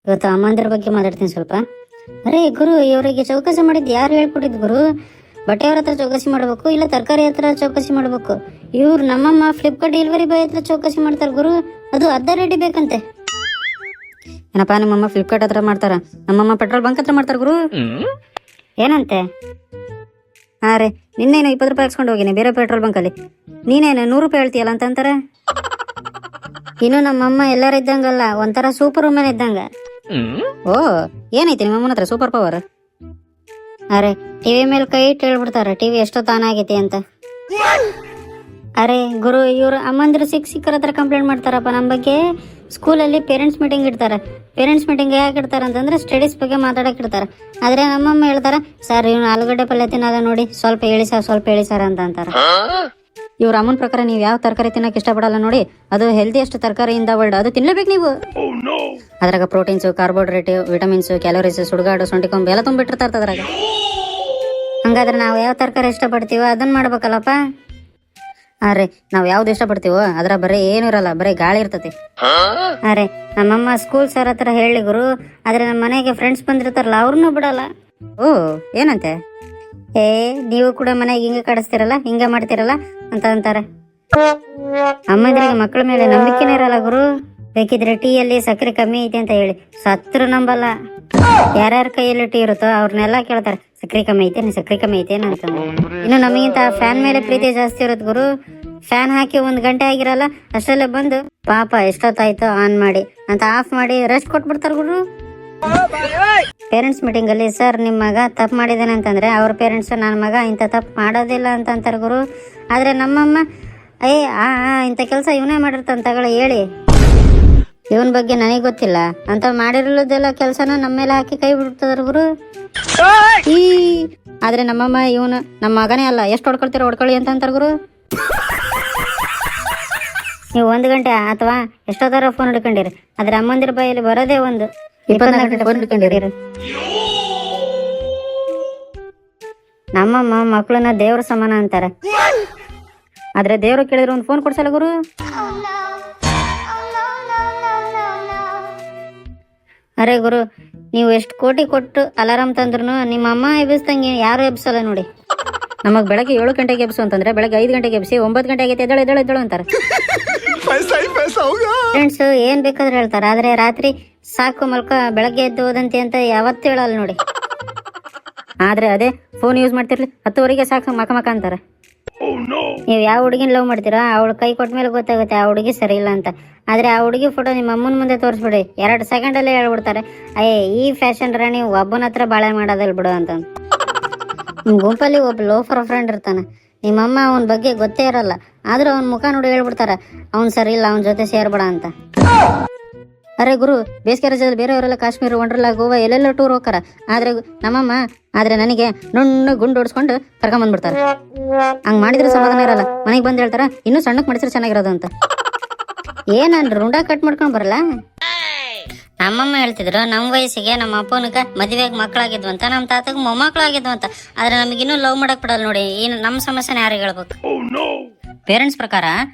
ಇವತ್ತು ಅಮ್ಮಂದಿರ ಬಗ್ಗೆ ಮಾತಾಡ್ತೀನಿ ಸ್ವಲ್ಪ. ಅರೆ ಗುರು, ಇವರಿಗೆ ಚೌಕಾಸಿ ಮಾಡಿದ್ದು ಯಾರು ಹೇಳ್ಕೊಟ್ಟಿದ್ದು ಗುರು? ಬಟ್ಟೆಯವ್ರ ಹತ್ರ ಚೌಕಾಸಿ ಮಾಡಬೇಕು, ಇಲ್ಲ ತರಕಾರಿ ಹತ್ರ ಚೌಕಾಸಿ ಮಾಡಬೇಕು. ಇವ್ರು ನಮ್ಮಮ್ಮ ಫ್ಲಿಪ್ಕಾರ್ಟ್ ಡೆಲಿವರಿ ಬಾಯ್ ಹತ್ರ ಚೌಕಾಸಿ ಮಾಡ್ತಾರೆ ಗುರು. ಅದು ಅರ್ಧ ರೆಡಿ ಬೇಕಂತೆ. ಏನಪ್ಪ ನಿಮ್ಮಮ್ಮ ಫ್ಲಿಪ್ಕಾರ್ಟ್ ಹತ್ರ ಮಾಡ್ತಾರ, ನಮ್ಮಮ್ಮ ಪೆಟ್ರೋಲ್ ಬಂಕ್ ಹತ್ರ ಮಾಡ್ತಾರ ಗುರು. ಏನಂತೆ? ಹಾ ರೀ, ನಿನ್ನೇನು 20 ರೂಪಾಯಿ ಹಾಕ್ಸ್ಕೊಂಡು ಹೋಗಿನಿ ಬೇರೆ ಪೆಟ್ರೋಲ್ ಬಂಕಲ್ಲಿ, ನೀನೇನು 100 ರೂಪಾಯಿ ಹೇಳ್ತೀಯಲ್ಲ ಅಂತ ಅಂತಾರೆ. ಇನ್ನು ನಮ್ಮಮ್ಮ ಎಲ್ಲರ ಇದ್ದಂಗಲ್ಲ, ಒಂಥರ ಸೂಪರ್ ವುಮೆನ್ ಇದ್ದಂಗ. ಓ, ಏನೈತಿ ನಿಮ್ಮಮ್ಮನ ಹತ್ರ ಸೂಪರ್ ಪವರ್? ಅರೆ ಟಿವಿ ಮೇಲೆ ಕೈ ಇಟ್ಟು ಹೇಳ್ಬಿಡ್ತಾರ ಟಿವಿ ಎಷ್ಟೋ ತಾನಾಗೈತಿ ಅಂತ. ಅರೆ ಗುರು, ಇವ್ರು ಅಮ್ಮಂದಿರು ಸಿಕ್ಕರ ಹತ್ರ ಕಂಪ್ಲೇಂಟ್ ಮಾಡ್ತಾರಪ್ಪ ನಮ್ಮ ಬಗ್ಗೆ. ಸ್ಕೂಲಲ್ಲಿ ಪೇರೆಂಟ್ಸ್ ಮೀಟಿಂಗ್ ಇಡ್ತಾರೆ. ಪೇರೆಂಟ್ಸ್ ಮೀಟಿಂಗ್ ಯಾಕೆ ಇಡ್ತಾರೆ ಅಂತಂದ್ರೆ ಸ್ಟಡೀಸ್ ಬಗ್ಗೆ ಮಾತಾಡಕ್ಕೆ ಇಡ್ತಾರೆ. ಆದರೆ ನಮ್ಮಮ್ಮ ಹೇಳ್ತಾರೆ, ಸರ್ ಇವ್ನು ಆಲೂಗಡ್ಡೆ ಪಲ್ಯ ತಿನ್ನೋದ ನೋಡಿ, ಸ್ವಲ್ಪ ಹೇಳಿ ಸರ್ ಅಂತ ಅಂತಾರೆ. ಇವ್ರ ಅಮ್ಮನ ಪ್ರಕಾರ ನೀವು ಯಾವ ತರಕಾರಿ ತಿನ್ನಕ್ಕೆ ಇಷ್ಟಪಡಲ್ಲ ನೋಡಿ, ಅದು ಹೆಲ್ದಿಯಸ್ಟ್ ತರಕಾರಿಯಿಂದ ವರ್ಲ್ಡ್, ಅದು ತಿನ್ಲೇಬೇಕು ನೀವು. ಅದ್ರಾಗ ಪ್ರೋಟೀನ್ಸ್, ಕಾರ್ಬೋಹೈಡ್ರೇಟ್, ವಿಟಮಿನ್ಸ್, ಕ್ಯಾಲೋರೀಸ್, ಸುಡುಗಾಡು, ಸೊಂಟಿ ಕೊಂಬು ಎಲ್ಲ ತುಂಬಿಟ್ಟಿರ್ತಾರೆ ಅದ್ರಾಗ. ಹಂಗಾದ್ರೆ ನಾವು ಯಾವ ತರಕಾರಿ ಇಷ್ಟಪಡ್ತೀವೋ ಅದನ್ನ ಮಾಡ್ಬೇಕಲ್ಲಪ್ಪ. ಅರೆ ನಾವ್ ಯಾವ್ದು ಇಷ್ಟಪಡ್ತೀವೋ ಅದ್ರ ಬರೀ ಏನು ಇರಲ್ಲ, ಬರೀ ಗಾಳಿ ಇರ್ತತಿ. ಅರೆ ನಮ್ಮಮ್ಮ ಸ್ಕೂಲ್ ಸರ್ ಹತ್ರ ಹೇಳಿ ಗುರು, ಆದ್ರೆ ನಮ್ಮ ಮನೆಗೆ ಫ್ರೆಂಡ್ಸ್ ಬಂದಿರ್ತಾರಲ್ಲ ಅವ್ರನ್ನೂ ಬಿಡಲ್ಲ. ಓ, ಏನಂತೆ? ನೀವು ಕೂಡ ಮನೆಗೆ ಹಿಂಗೆ ಕಡಿಸ್ತಿರಲ್ಲ, ಹಿಂಗೆ ಮಾಡ್ತಿರಲ್ಲ ಅಂತ ಅಂತಾರೆ. ಅಮ್ಮಂದ್ರಿಗೆ ಮಕ್ಕಳ ಮೇಲೆ ನಂಬಿಕೆನೇ ಇರಲ್ಲ ಗುರು. ಬೇಕಿದ್ರೆ ಟೀಯಲ್ಲಿ ಸಕ್ಕರೆ ಕಮ್ಮಿ ಐತೆ ಅಂತ ಹೇಳಿ ಸತ್ರು ನಂಬಲ್ಲ. ಯಾರ್ಯಾರ ಕೈಯಲ್ಲಿ ಟೀ ಇರುತ್ತೋ ಅವ್ರನ್ನೆಲ್ಲ ಕೇಳ್ತಾರೆ, ಸಕ್ಕರೆ ಕಮ್ಮಿ ಐತೇನು ಅಂತ. ಇನ್ನು ನಮಗಿಂತ ಫ್ಯಾನ್ ಮೇಲೆ ಪ್ರೀತಿ ಜಾಸ್ತಿ ಇರುತ್ತೆ ಗುರು. ಫ್ಯಾನ್ ಹಾಕಿ 1 ಗಂಟೆ ಆಗಿರಲ್ಲ, ಅಷ್ಟರಲ್ಲೇ ಬಂದು ಪಾಪ ಎಷ್ಟೊತ್ತಾಯ್ತು ಆನ್ ಮಾಡಿ ಅಂತ ಆಫ್ ಮಾಡಿ ರೆಸ್ಟ್ ಕೊಟ್ಬಿಡ್ತಾರ ಗುರು. ಪೇರೆಂಟ್ಸ್ ಮೀಟಿಂಗ್ ಅಲ್ಲಿ ಸರ್ ನಿಮ್ಮ ಮಗ ತಪ್ಪು ಮಾಡಿದಾನೆ ಅಂತಂದ್ರೆ ಅವ್ರ ಪೇರೆಂಟ್ಸ್ ನನ್ನ ಮಗ ಇಂಥ ತಪ್ಪು ಮಾಡೋದಿಲ್ಲ ಅಂತ ಅಂತಾರೆ ಗುರು. ಆದ್ರೆ ನಮ್ಮಮ್ಮ ಇಂಥ ಕೆಲಸ ಇವನೇ ಮಾಡಿರ್ತಾನೆ ತಗೊಳ್ಳಿ ಹೇಳಿ, ಇವನ್ ಬಗ್ಗೆ ನನಗೆ ಗೊತ್ತಿಲ್ಲ ಅಂತ ಮಾಡಿರಲದೆಲ್ಲ ಕೆಲಸನ ನಮ್ಮ ಮೇಲೆ ಹಾಕಿ ಕೈ ಬಿಡ್ತದ್ರ ಗುರು. ಆದ್ರೆ ನಮ್ಮಮ್ಮ ಇವನು ನಮ್ಮ ಮಗನೇ ಅಲ್ಲ, ಎಷ್ಟು ಹೊಡ್ಕೊಳ್ಳಿ ಅಂತ ಅಂತಾರ ಗುರು. ನೀವು 1 ಗಂಟೆ ಅಥವಾ ಎಷ್ಟೋತ್ತಾರ ಫೋನ್ ಹಿಡ್ಕೊಂಡಿರಿ, ಆದ್ರೆ ಅಮ್ಮಂದಿರ ಬಾಯಲ್ಲಿ ಬರೋದೇ 24 ಗಂಟೆ ಫೋನ್ ಹಿಡ್ಕೊಂಡಿರಿ. ನಮ್ಮಮ್ಮ ಮಕ್ಕಳನ್ನ ದೇವ್ರ ಸಮಾನ ಅಂತಾರೆ, ಆದ್ರೆ ದೇವ್ರು ಕೇಳಿದ್ರೆ ಒಂದು ಫೋನ್ ಕೊಡ್ಸಲ್ಲ ಗುರು. ಅರೆ ಗುರು, ನೀವು ಎಷ್ಟು ಕೋಟಿ ಕೊಟ್ಟು ಅಲಾರಾಮ್ ತಂದ್ರು ನಿಮ್ಮ ಅಮ್ಮ ಎಬ್ಬಿಸ್ದಂಗೆ ಯಾರು ಎಬ್ಸಲ್ಲ ನೋಡಿ. ನಮಗ್ ಬೆಳಗ್ಗೆ 7 ಗಂಟೆಗೆ ಎಬ್ಸು ಅಂತಂದ್ರೆ ಬೆಳಗ್ಗೆ 5 ಗಂಟೆಗೆ ಎಬ್ಸಿ 9 ಗಂಟೆ ಆಗೈತೆ ಎದ್ದೇಳು ಅಂತಾರೆ. ಫ್ರೆಂಡ್ಸ್ ಏನ್ ಬೇಕಾದ್ರೆ ಹೇಳ್ತಾರೆ, ಆದ್ರೆ ರಾತ್ರಿ ಸಾಕು ಮಲ್ಕ ಬೆಳಗ್ಗೆ ಎದ್ದು ಓದಂತೆ ಅಂತ ಯಾವತ್ತೂ ಹೇಳಲ್ಲ ನೋಡಿ. ಆದ್ರೆ ಅದೇ ಫೋನ್ ಯೂಸ್ ಮಾಡ್ತಿರ್ಲಿ 10 ಸಾಕು ಮಕ ಅಂತಾರೆ. ನೀವು ಯಾವ ಹುಡುಗಿನ ಲವ್ ಮಾಡ್ತೀರಾ ಅವಳು ಕೈ ಕೊಟ್ಟ ಮೇಲೆ ಗೊತ್ತಾಗುತ್ತೆ ಆ ಹುಡುಗಿ ಸರಿ ಇಲ್ಲ ಅಂತ. ಆದ್ರೆ ಆ ಹುಡುಗಿ ಫೋಟೋ ನಿಮ್ಮ ಅಮ್ಮನ ಮುಂದೆ ತೋರಿಸ್ಬಿಡಿ, 2 ಸೆಕೆಂಡಲ್ಲೇ ಹೇಳ್ಬಿಡ್ತಾರೆ, ಈ ಫ್ಯಾಷನ್ ರಾಣಿ ಒಬ್ಬನ ಹತ್ರ ಬಾಳೆ ಮಾಡೋದಲ್ ಬಿಡು ಅಂತ. ನಿಮ್ ಗುಂಪಲ್ಲಿ ಒಬ್ಬ ಲೋಫರ್ ಫ್ರೆಂಡ್ ಇರ್ತಾನೆ, ನಿಮ್ಮಮ್ಮ ಅವನ ಬಗ್ಗೆ ಗೊತ್ತೇ ಇರಲ್ಲ, ಆದ್ರೂ ಅವ್ನ ಮುಖ ನೋಡಿ ಹೇಳ್ಬಿಡ್ತಾರ ಅವ್ನ್ ಸರಿ ಇಲ್ಲ, ಅವನ ಜೊತೆ ಸೇರ್ಬೇಡ ಅಂತ. ಅರೆ ಗುರು, ಬೇಸಿಗೆ ರಜದಲ್ಲಿ ಬೇರೆಯವರೆಲ್ಲ ಕಾಶ್ಮೀರ, ವಂಡರ್ಲಾ, ಗೋವಾ ಎಲ್ಲೆಲ್ಲ ಟೂರ್ ಹೋಗ್ತಾರ. ನಮ್ಮಮ್ಮ ನನಗೆ ನುಣ್ಣು ಗುಂಡು ಹೊಡ್ಸ್ಕೊಂಡು ಕರ್ಕೊಂಬಂದ್ಬಿಡ್ತಾರೆ. ಹಂಗ್ ಮಾಡಿದ್ರೆ ಸಮಾಧಾನ ಇರಲ್ಲ, ಮನೆಗೆ ಬಂದು ಹೇಳ್ತಾರ ಇನ್ನೂ ಸಣ್ಣಕ್ಕೆ ಮಾಡಿದ್ರೆ ಚೆನ್ನಾಗಿರೋದು ಅಂತ. ಏನನ್ ರುಂಡ ಕಟ್ ಮಾಡ್ಕೊಂಡ್ ಬರಲ್ಲ. ನಮ್ಮಮ್ಮ ಹೇಳ್ತಿದ್ರು ನಮ್ಮ ವಯಸ್ಸಿಗೆ ನಮ್ಮ ಅಪ್ಪನಗ ಮದುವೆಗೆ ಮಕ್ಕಳಾಗಿದ್ವು ಅಂತ, ನಮ್ಮ ತಾತಗ ಮೊಮ್ಮಕ್ಕಳಾಗಿದ್ವು ಅಂತ. ಆದ್ರೆ ನಮಗಿನ್ನೂ ಲವ್ ಮಾಡಕ್ ಬಿಡಲ್ಲ ನೋಡಿ. ನಮ್ಮ ಸಮಸ್ಯೆನ ಯಾರಿಗೆ ಹೇಳ್ಬೇಕು? ಪೇರೆಂಟ್ಸ್ ಪ್ರಕಾರ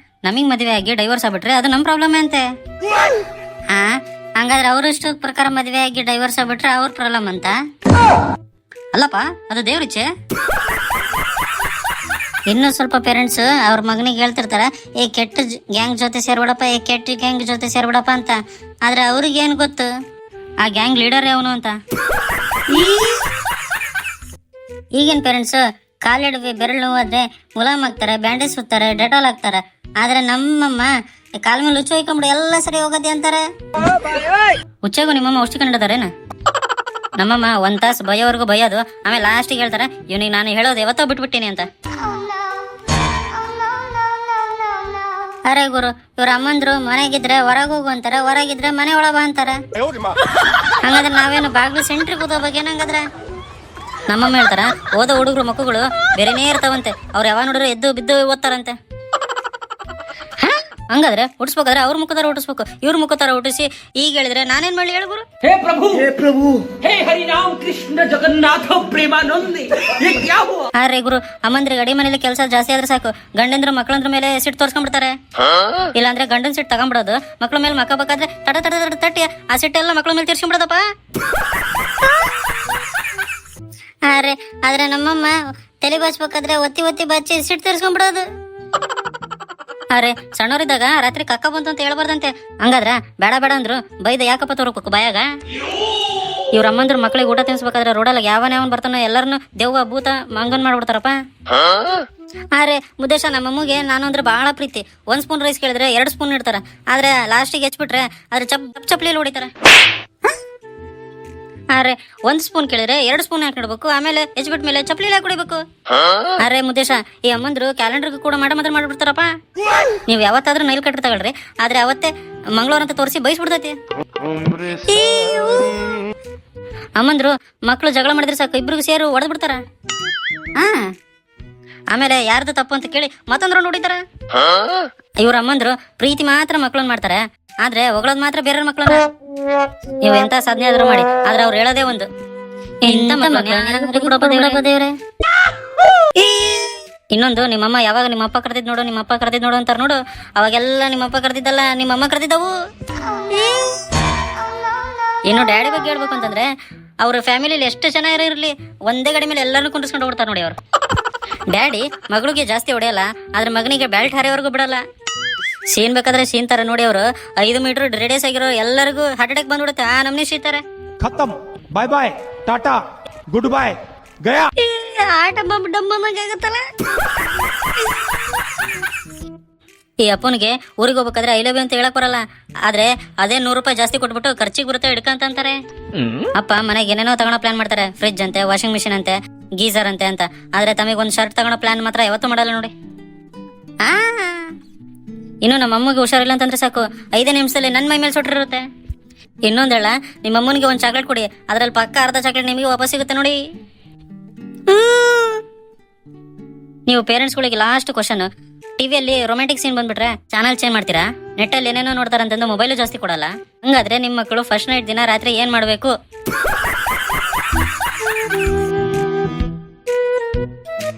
ನಮಗ್ ಮದುವೆ ಆಗಿ ಡೈವರ್ಸ್ ಆಗ್ಬಿಟ್ರೆ ಅದು ನಮ್ ಪ್ರಾಬ್ಲಮ್ ಅಂತೆ. ಹಂಗಾದ್ರೆ ಅವ್ರಷ್ಟು ಪ್ರಕಾರ ಮದುವೆ ಆಗಿ ಡೈವರ್ಸ್ ಆಗ್ಬಿಟ್ರೆ ಅವ್ರ ಪ್ರಾಬ್ಲಮ್ ಅಂತ ಅಲ್ಲಪ್ಪ, ಅದು ದೇವ್ರಿಚ್ಛೆ. ಇನ್ನು ಸ್ವಲ್ಪ ಪೇರೆಂಟ್ಸ್ ಅವ್ರ ಮಗನಿಗೆ ಹೇಳ್ತಿರ್ತಾರ, ಕೆಟ್ಟ ಗ್ಯಾಂಗ್ ಜೊತೆ ಸೇರ್ಬಿಡಪ್ಪ, ಕೆಟ್ಟ ಗ್ಯಾಂಗ್ ಜೊತೆ ಸೇರ್ಬಿಡಪ್ಪ ಅಂತ. ಆದ್ರೆ ಅವ್ರಿಗೆ ಏನ್ ಗೊತ್ತು ಆ ಗ್ಯಾಂಗ್ ಲೀಡರ್ ಅವನು ಅಂತ. ಈಗಿನ ಪೇರೆಂಟ್ಸ್ ಕಾಲಿಡುವೆ ಬೆರಳು ನೋವಾದ್ರೆ ಮುಲಾಮ್ ಹಾಕ್ತಾರೆ, ಬ್ಯಾಂಡೇಜ್ ಸುತ್ತಾರೆ, ಡೆಟಾಲ್ ಹಾಕ್ತಾರೆ. ಆದ್ರೆ ನಮ್ಮಮ್ಮ ಕಾಲ ಮೇಲೆ ಹುಚ್ಚು ಹೋಯ್ಕೊಂಬಿಡು ಎಲ್ಲ ಸರಿ ಹೋಗತ್ತೆ ಅಂತಾರೆ. ಹುಚ್ಚಾಗು ನಿಮ್ಮಮ್ಮ ಔಷಧಿ ಕಂಡಿದ್ದಾರೇನ? ನಮ್ಮಮ್ಮ 1 ತಾಸು ಭಯವರೆಗೂ ಭಯೋದು, ಆಮೇಲೆ ಲಾಸ್ಟಿಗೆ ಹೇಳ್ತಾರೆ ಇವನಿಗೆ ನಾನು ಹೇಳೋದು ಯಾವತ್ತೋ ಬಿಟ್ಬಿಟ್ಟಿನಿ ಅಂತ. ಅರೆ ಗುರು, ಇವ್ರ ಅಮ್ಮಂದ್ರು ಮನೆಗಿದ್ರೆ ಹೊರಗೆ ಹೋಗು ಅಂತಾರೆ, ಹೊರಗಿದ್ರೆ ಮನೆ ಒಳಗ ಅಂತಾರೆ. ಹಂಗಾದ್ರೆ ನಾವೇನು ಬಾಗ್ಲು ಸೆಂಟ್ರಿಗೆ ಓದೋ ಬಗ್ಗೆ ಏನಂಗಾದ್ರೆ? ನಮ್ಮಮ್ಮ ಹೇಳ್ತಾರ ಓದೋ ಹುಡುಗರು ಮಕ್ಕಳು ಬೇರೆನೇ ಇರ್ತಾವಂತೆ, ಅವ್ರು ಯಾವಾಗ ನೋಡಿದ್ರೆ ಎದ್ದು ಬಿದ್ದು ಓದ್ತಾರಂತೆ. ಹಂಗಾದ್ರೆ ಹುಟ್ಟಿಸ್ಬೇಕಾದ್ರೆ ಅವ್ರ ಮುಖದಾರ ಹುಟ್ಟಿಸ್ಬೇಕು, ಇವ್ರ ಮುಖತಾರ ಹುಟ್ಟಿಸಿ ಈಗ ಹೇಳಿದ್ರೆ ನಾನೇನ್ ಮಾಡ್ಲಿ ಹೇಳು ಗುರು? हे प्रभु हे हरि राम कृष्ण जगन्नाथ प्रेमानंद ये क्या हुआ? ಆದ್ರೆ ಗುರು, ಅಮ್ಮಂದ್ರಿಗೆ ಅಡಿ ಮನೇಲಿ ಕೆಲಸ ಜಾಸ್ತಿ ಆದ್ರೆ ಸಾಕು, ಗಂಡಂದ್ರ ಮಕ್ಕಳಂದ್ರ ಮೇಲೆ ಸಿಟ್ಟು ತೋರ್ಸ್ಕೊಂಡ್ಬಿಡ್ತಾರೆ. ಇಲ್ಲಾಂದ್ರೆ ಗಂಡನ್ ಸಿಟ್ಟು ತಗೊಂಡ್ಬಿಡೋದು, ಮಕ್ಳ ಮೇಲೆ ಮಕ್ಕ ಬೇಕಾದ್ರೆ ತಟ ತಟ ತಟ ತಟ್ಟಿ ಆ ಸಿಟ್ಟೆಲ್ಲ ಮಕ್ಳ ಮೇಲೆ ತೀರ್ಸ್ಕೊಂಡ್ಬಿಡೋದಪ್ಪ. ಆದ್ರೆ ನಮ್ಮಮ್ಮ ತಲೆ ಬಾಚ್ಬೇಕಾದ್ರೆ ಒತ್ತಿ ಒತ್ತಿ ಬಚ್ಚಿ ಸಿಟ್ಟು ತೀರ್ಸ್ಕೊಂಡ್ಬಿಡೋದು. ಅರೆ ಸಣ್ಣವರಿದ್ದಾಗ ರಾತ್ರಿ ಕಕ್ಕ ಬಂತು ಅಂತ ಹೇಳ್ಬಾರ್ದಂತೆ. ಹಂಗಾದ್ರ ಬೇಡ ಬೇಡ ಅಂದ್ರು ಬೈದ ಯಾಕಪ್ಪ ತೋರ್ಬೇಕು ಬಾಯಾಗ? ಇವ್ರ ಅಮ್ಮಂದ್ರ ಮಕ್ಳಿಗೆ ಊಟ ತಿನ್ಸ್ಬೇಕಾದ್ರೆ ರೋಡಲ್ಲ ಯಾವನ್ ಬರ್ತಾನೋ ಎಲ್ಲರನ್ನು ದೆವ್ವ ಭೂತ ಮಂಗನ್ ಮಾಡ್ಬಿಡ್ತಾರಪ್ಪ. ಆದ್ರೆ ಮುದ್ದೇಶ ನಮ್ಮಮ್ಮಗೆ ನಾನು ಅಂದ್ರೆ ಬಹಳ ಪ್ರೀತಿ. 1 ಸ್ಪೂನ್ ರೈಸ್ ಕೇಳಿದ್ರೆ 2 ಸ್ಪೂನ್ ಇಡ್ತಾರ, ಆದ್ರೆ ಲಾಸ್ಟಿಗೆ ಹೆಚ್ಚಿಬಿಟ್ರೆ ಅದ್ರ ಚಪ್ಲಿಯಲ್ಲಿ ಹೊಡಿತಾರ. ಆದ್ರೆ 1 ಸ್ಪೂನ್ ಕೇಳಿದ್ರೆ 2 ಸ್ಪೂನ್ ಹಾಕಿಡ್ಬೇಕು, ಆಮೇಲೆ ಹೆಚ್ಚಿಬಿಟ್ಟ ಮೇಲೆ ಚಪ್ಲಿ ಹಾಕಿ ಕುಡಿಬೇಕು. ಅರೆ ಮುದ್ದೇಶ, ಈ ಅಮ್ಮಂದ್ರು ಕ್ಯಾಲೆಂಡರ್ ಕೂಡ ಮಾತ್ರ ಮಾಡ್ಬಿಡ್ತಾರಪ್ಪ. ನೀವ್ ಯಾವತ್ತಾದ್ರೂ ನೈಲ್ ಕಟ್ರಿ ತಗೊಳ್ರಿ, ಆದ್ರೆ ಅವತ್ತೇ ಮಂಗಳವಾರ ಅಂತ ತೋರಿಸಿ ಬಯಸ್ಬಿಡ್ತೈತಿ. ಅಮ್ಮಂದ್ರು ಮಕ್ಳು ಜಗಳ ಮಾಡಿದ್ರೆ ಸಾಕು ಇಬ್ರಿಗೂ ಸೇರು ಹೊಡೆದ್ ಬಿಡ್ತಾರ. ಆಮೇಲೆ ಯಾರ್ದು ತಪ್ಪು ಅಂತ ಕೇಳಿ ಮತ್ತೊಂದ್ ರೌಂಡ್ ಹೊಡಿತಾರ. ಇವ್ರ ಅಮ್ಮಂದ್ರು ಪ್ರೀತಿ ಮಾತ್ರ ಮಕ್ಳನ್ನ ಮಾಡ್ತಾರೆ, ಆದ್ರೆ ಹೊಗಳೋದ್ ಮಾತ್ರ ಬೇರೆ ಮಕ್ಳನ್ನ. ನೀವು ಎಂತ ಸಾಧನೆ ಆದ್ರೂ ಮಾಡಿ, ಆದ್ರೆ ಅವ್ರು ಹೇಳೋದೇ ಒಂದು. ಇನ್ನೊಂದು, ನಿಮ್ಮಮ್ಮ ಯಾವಾಗ ನಿಮ್ಮಪ್ಪ ಕರೆದಿದ್ ನೋಡು ನಿಮ್ಮಪ್ಪ ಕರೆದಿದ್ ನೋಡು ಅಂತಾರ ನೋಡು, ಅವಾಗೆಲ್ಲ ನಿಮ್ಮಪ್ಪ ಕರೆದಿದ್ದಲ್ಲ ನಿಮ್ಮಮ್ಮ ಕರೆದಿದ್ದವು. ಇನ್ನು ಡ್ಯಾಡಿ ಬಗ್ಗೆ ಹೇಳ್ಬೇಕು ಅಂತಂದ್ರೆ, ಅವ್ರ ಫ್ಯಾಮಿಲಿಲಿ ಎಷ್ಟು ಜನ ಇರಲಿ ಒಂದೇ ಗಡಿ ಮೇಲೆ ಎಲ್ಲರನ್ನೂ ಕುಂಡಿಸ್ಕೊಂಡು ಹೋಗ್ತಾರೆ ನೋಡಿ ಅವ್ರು. ಡ್ಯಾಡಿ ಮಗಳಿಗೆ ಜಾಸ್ತಿ ಹೊಡೆಯಲ್ಲ, ಆದ್ರೆ ಮಗನಿಗೆ ಬೆಲ್ಟ್ ಹಾರಿವರೆಗೂ ಬಿಡಲ್ಲ. ಸೀನ್ ಬೇಕಾದ್ರೆ ಸೀನ್ ತರ ನೋಡಿ ಅವರು 5 ಮೀಟರ್ ರೆಡಿಯಸ್ ಆಗಿರೋ ಎಲ್ಲರಿಗೂ ಹಾರ್ಟ್ ಅಟ್ಯಾಕ್ ಬಂದ್ಬಿಡುತ್ತೆ, ಆ ನಮ್ನಿ ಸೀತಾರೆ. खत्म, bye bye, tata, good bye, गया. ಆಟ ಆಗತ್ತಲ್ಲ. ಈ ಅಪ್ಪನಿಗೆ ಊರಿಗೆ ಹೋಗ್ಬೇಕಾದ್ರೆ ಐ ಲವ್ ಯು ಅಂತ ಹೇಳಕ್ ಬರಲ್ಲ, ಆದ್ರೆ ಅದೇ 100 ರೂಪಾಯಿ ಜಾಸ್ತಿ ಕೊಟ್ಬಿಟ್ಟು ಖರ್ಚಿಗೆ ಬರುತ್ತೆ ಹಿಡ್ಕಂತ ಅಂತಾರೆ. ಅಪ್ಪ ಮನೆಗೆ ಏನೇನೋ ತಗೊಳೋ ಪ್ಲಾನ್ ಮಾಡ್ತಾರೆ, ಫ್ರಿಡ್ಜ್ ಅಂತೆ, ವಾಷಿಂಗ್ ಮಿಷಿನ್ ಅಂತೆ, ಗೀಸರ್ ಅಂತೆ ಅಂತ. ಆದ್ರೆ ತಮಗೆ ಒಂದ್ ಶರ್ಟ್ ತಗೊಳೋ ಪ್ಲಾನ್ ಮಾತ್ರ ಯಾವತ್ತೂ ಮಾಡಲ್ಲ ನೋಡಿ. ಇನ್ನು ನಮ್ಮ ಅಮ್ಮಗೆ ಹುಷಾರಿಲ್ಲ ಅಂತಂದ್ರೆ ಸಾಕು 5 ನಿಮಿಷದಲ್ಲಿ ನನ್ನ ಮೈ ಮೇಲೆ ಸುಟ್ಟಿರುತ್ತೆ. ಇನ್ನೊಂದೇಳ, ನಿಮ್ಮ ಅಮ್ಮನಿಗೆ ಒಂದು ಚಾಕ್ಲೇಟ್ ಕೊಡಿ, ಅದ್ರಲ್ಲಿ ಪಕ್ಕ ಅರ್ಧ ಚಾಕ್ಲೇಟ್ ನಿಮಗೆ ವಾಪಸ್ ಸಿಗುತ್ತೆ ನೋಡಿ. ನೀವು ಪೇರೆಂಟ್ಸ್ಗಳಿಗೆ ಲಾಸ್ಟ್ ಕ್ವಶನ್, ಟಿವಿಯಲ್ಲಿ ರೊಮ್ಯಾಂಟಿಕ್ ಸೀನ್ ಬಂದ್ಬಿಟ್ರೆ ಚಾನಲ್ ಚೇಂಜ್ ಮಾಡ್ತೀರಾ? ನೆಟ್ಟಲ್ಲಿ ಏನೇನೋ ನೋಡ್ತಾರಂತಂದು ಮೊಬೈಲು ಜಾಸ್ತಿ ಕೊಡಲ್ಲ. ಹಂಗಾದ್ರೆ ನಿಮ್ಮ ಮಕ್ಕಳು ಫಸ್ಟ್ ನೈಟ್ ದಿನ ರಾತ್ರಿ ಏನ್ ಮಾಡ್ಬೇಕು?